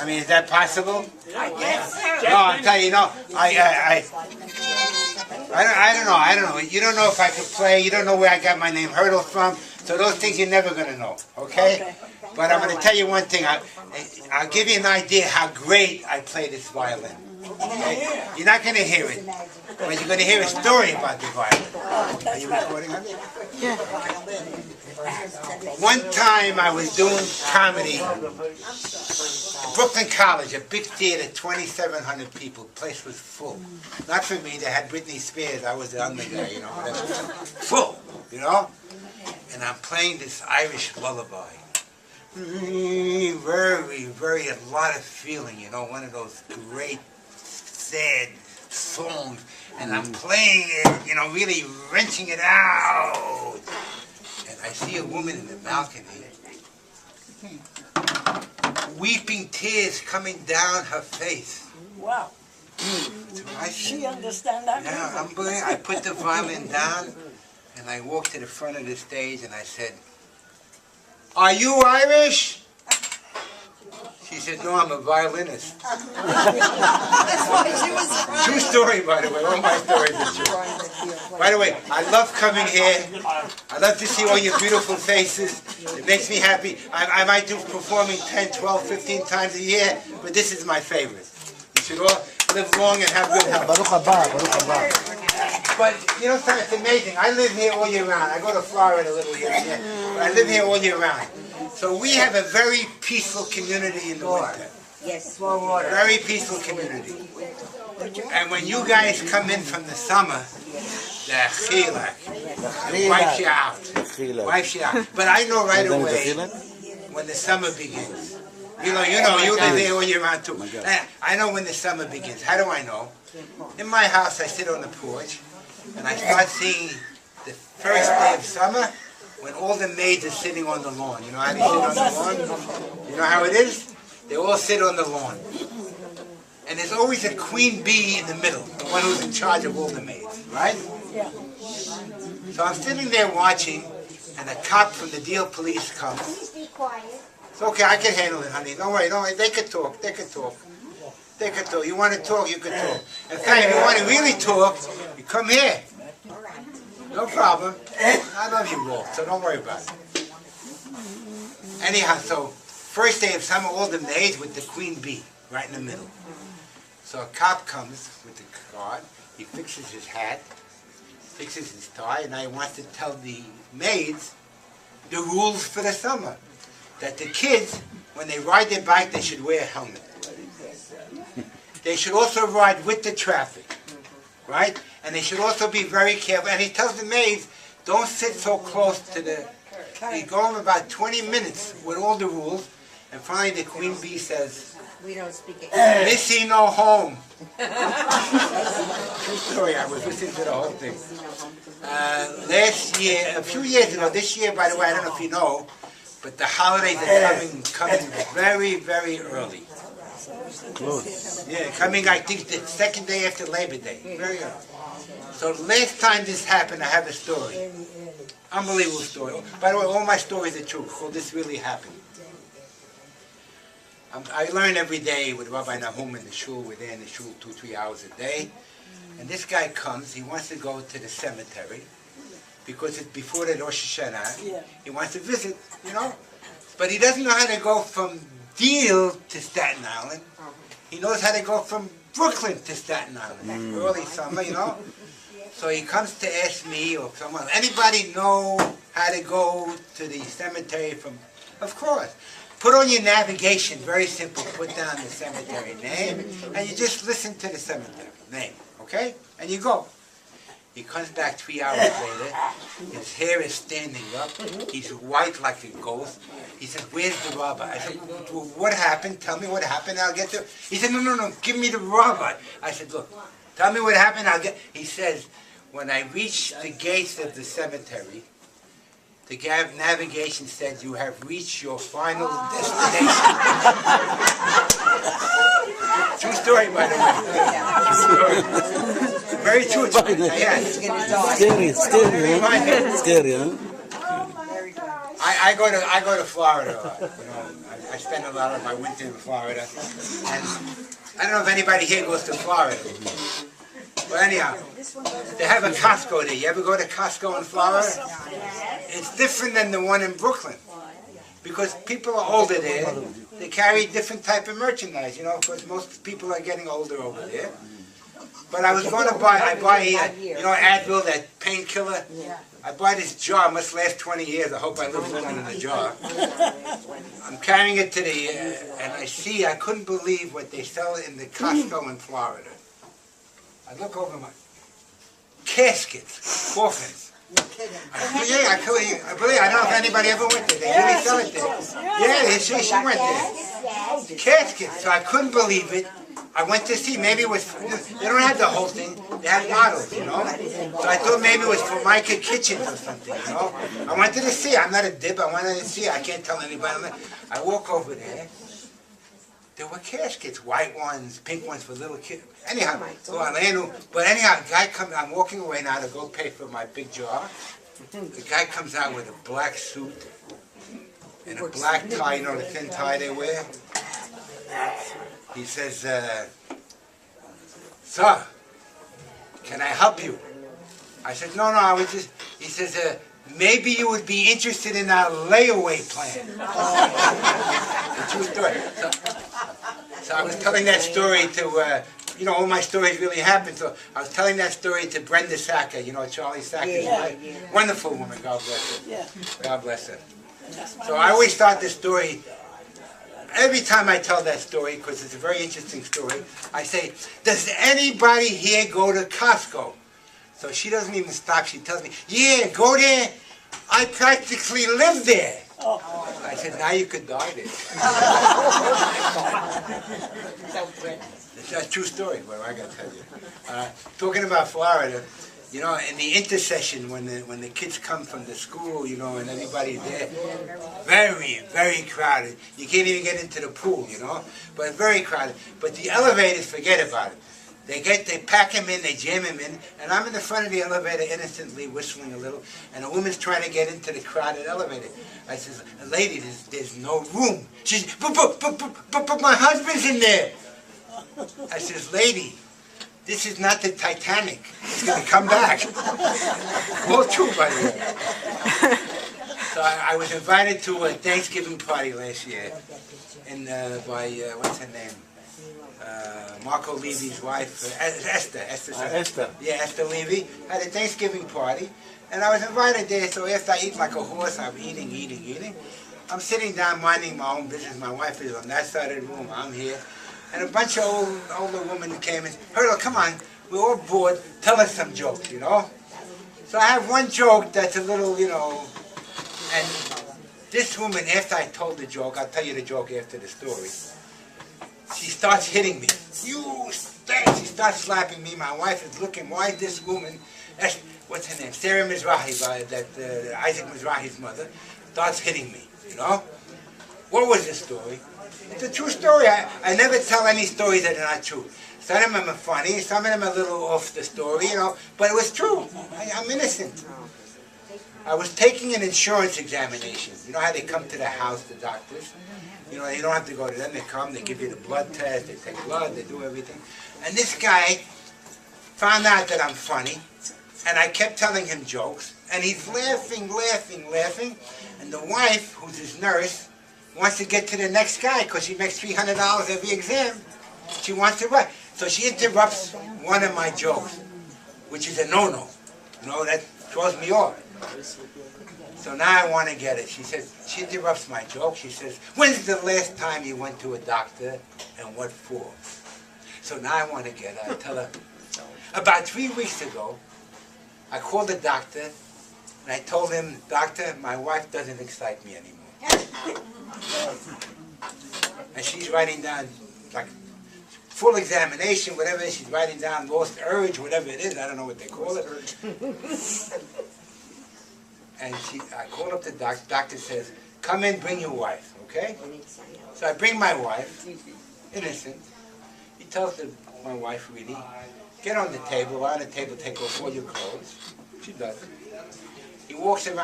I mean, is that possible? Yes. No, I'm telling you, no. I don't know. You don't know if I could play. You don't know where I got my name Hurdle from. So those things you're never going to know, okay? But I'm going to tell you one thing. I'll give you an idea how great I play this violin. Okay? You're not going to hear it, but you're going to hear a story about the violin. Are you recording on it? Yeah. One time I was doing comedy, Brooklyn College, a big theater, 2,700 people. The place was full. Not for me, they had Britney Spears. I was the under guy, you know, whatever. Full, you know? And I'm playing this Irish lullaby. Very, very, a lot of feeling, you know, one of those great, sad songs. And I'm playing it, you know, really wrenching it out. And I see a woman in the balcony, weeping tears coming down her face. Wow. So She understand that? Yeah, I put the violin down, and I walked to the front of the stage, and I said, "Are you Irish?" She said, "No, I'm a violinist." That's why she was crying. True story, by the way. All my stories are true. By the way, I love coming here. I love to see all your beautiful faces. It makes me happy. I might do performing 10, 12, 15 times a year, but this is my favorite. You should all live long and have good health. But, you know, it's amazing. I live here all year round. I go to Florida a little here and there, but I live here all year round. So we have a very peaceful community in the winter. Yes, water. Very peaceful community. And when you guys come in from the summer, the chilak, it wipes you out. Wipes you out. But I know right away when the summer begins. You live here all year round too. I know when the summer begins. How do I know? In my house, I sit on the porch, and I start seeing the first day of summer when all the maids are sitting on the lawn. You know how they sit on the lawn? You know how it is? They all sit on the lawn. And there's always a queen bee in the middle, the one who's in charge of all the maids, right? Yeah. So I'm sitting there watching, and a cop from the Deal police comes. Please be quiet. It's okay, I can handle it, honey. Don't worry, don't worry. They can talk, they can talk. They can talk. You want to talk, you can talk. In fact, if you want to really talk, you come here. No problem. I love you, Walt, so don't worry about it. Anyhow, so first day of summer, all the maids with the queen bee right in the middle. So a cop comes with the card. He fixes his hat, fixes his tie, and now he wants to tell the maids the rules for the summer. That the kids, when they ride their bike, they should wear a helmet. They should also ride with the traffic, right? And they should also be very careful. And he tells the maids, don't sit so close to the... He go on about 20 minutes with all the rules, and finally the queen bee says, We don't speak it. Missy no home. True story, I was listening to the whole thing. Last year, a few years ago, this year, by the way, I don't know if you know, but the holidays are coming very, very early. Close. Yeah, coming, I think, the second day after Labor Day. Very early. So last time this happened, I have a story. Unbelievable story. By the way, all my stories are true. So this really happened. I learn every day with Rabbi Nahum in the shul. We're there in the shul 2-3 hours a day. And this guy comes, he wants to go to the cemetery because it's before the Rosh Hashanah. Yeah. He wants to visit, you know. But he doesn't know how to go from Deal to Staten Island. He knows how to go from Brooklyn to Staten Island. Early summer, you know. So he comes to ask me or someone, anybody know how to go to the cemetery from, of course. Put on your navigation, very simple, put down the cemetery name, and you just listen to the cemetery name, okay? And you go. He comes back 3 hours later, his hair is standing up, he's white like a ghost. He said, where's the rabbi? I said, well, what happened? Tell me what happened, I'll get to it. He said, no, give me the rabbi. I said, look, tell me what happened, I'll get... He says, when I reached the gates of the cemetery, the navigation said, you have reached your final destination. True story, by the way. True story. Very true. Yeah. Scary, huh? Scary, huh? I go to Florida a lot. You know, I spend a lot of my winter in Florida, and I don't know if anybody here goes to Florida. But anyhow, they have a Costco there. You ever go to Costco in Florida? It's different than the one in Brooklyn, because people are older there. They carry different type of merchandise, you know, because most people are getting older over there. But I was going to buy, you know, Advil, that painkiller. I buy this jar, it must last 20 years. I hope I live longer than the jar. I'm carrying it to the, and I couldn't believe what they sell in the Costco in Florida. I look over my caskets, coffins. I don't know if anybody ever went there. They really sell it there. Yeah, she went there. Caskets. So I couldn't believe it. I went to see, maybe it was, they don't have the whole thing, they have models, you know. So I thought maybe it was for Micah Kitchens or something, you know. I wanted to see, I'm not a dip, I wanted to see, I can't tell anybody. I walk over there, there were caskets, white ones, pink ones for little kids. Anyhow, but anyhow, the guy comes, I'm walking away now to go pay for my big jar. The guy comes out with a black suit and a black tie, you know, the thin tie they wear. He says, sir, can I help you? I said, no, I was just, he says, maybe you would be interested in our layaway plan. A true story. So I was telling that story to, you know, all my stories really happened. So I was telling that story to Brenda Sacker, you know, Charlie Sacker's wife. Wonderful woman, God bless her. God bless her. So I always start this story. Every time I tell that story, because it's a very interesting story, I say, does anybody here go to Costco? So she doesn't even stop. She tells me, yeah, go there. I practically live there. I said, now you could die there. It's a true story, what I got to tell you. Talking about Florida, you know, in the intercession, when the kids come from the school, you know, and everybody's there, very, very crowded. You can't even get into the pool, you know, but very crowded. But the elevators, forget about it. They pack him in, they jam him in, and I'm in the front of the elevator innocently whistling a little, and a woman's trying to get into the crowded elevator. I says, lady, there's no room. She says, but my husband's in there. I says, lady, this is not the Titanic. It's going to come back. All true, by the way. So I was invited to a Thanksgiving party last year, and by, what's her name? Marco Levy's wife, Esther. Yeah, Esther Levy, had a Thanksgiving party, and I was invited there, so after I eat like a horse, I'm eating. I'm sitting down minding my own business. My wife is on that side of the room, I'm here, and a bunch of older women came and, Hurdle, come on, we're all bored, tell us some jokes, you know? So I have one joke that's a little, you know, and this woman, after I told the joke, I'll tell you the joke after the story, she starts hitting me. You stink! She starts slapping me. My wife is looking, why is this woman, what's her name? Sarah Mizrahi, Isaac Mizrahi's mother, starts hitting me, you know? What was the story? It's a true story. I never tell any stories that are not true. Some of them are funny, some of them are a little off the story, you know, but it was true. I'm innocent. I was taking an insurance examination. You know how they come to the house, the doctors? You know, you don't have to go to them. They come, they give you the blood test, they take blood, they do everything. And this guy found out that I'm funny, and I kept telling him jokes, and he's laughing. And the wife, who's his nurse, wants to get to the next guy because she makes $300 every exam. She wants to write. So she interrupts one of my jokes, which is a no-no. You know, that throws me off. So now I want to get it. She says, she interrupts my joke. She says, when's the last time you went to a doctor and what for? So now I want to get it. I tell her, about 3 weeks ago, I called the doctor and I told him, doctor, my wife doesn't excite me anymore. And she's writing down, like, full examination, whatever it is, she's writing down lost urge, whatever it is, I don't know what they call it. And I called up the doctor. Doctor says, come in, bring your wife, okay? So I bring my wife, innocent. He tells my wife, really, get on the table, take off all your clothes. She does. He walks around.